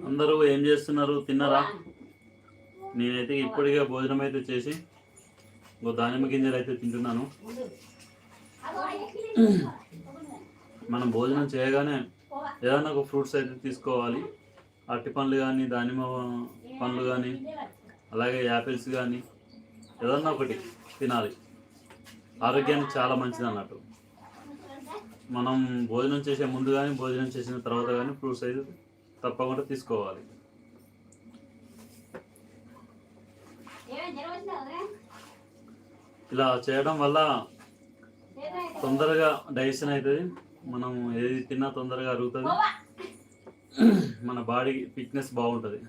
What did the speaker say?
అందరూ ఏం చేస్తున్నారు? తిన్నారా? నేనైతే ఇప్పటికే భోజనం అయితే చేసి దానిమ్మ గింజలు అయితే తింటున్నాను. మనం భోజనం చేయగానే ఏదైనా ఒక ఫ్రూట్స్ అయితే తీసుకోవాలి. అరటి పండ్లు కానీ, దానిమ్మ పండ్లు కానీ, అలాగే యాపిల్స్ కానీ ఏదన్నా ఒకటి తినాలి. ఆరోగ్యానికి చాలా మంచిది అన్నట్టు. మనం భోజనం చేసే ముందు కానీ, భోజనం చేసిన తర్వాత కానీ ఫ్రూట్స్ అయితే తప్పకుండా తీసుకోవాలి. ఇలా చేయడం వల్ల తొందరగా డైజెషన్ అవుతుంది. మనం ఏది తిన్నా తొందరగా అరుగుతుంది. మన బాడీ ఫిట్నెస్ బాగుంటుంది.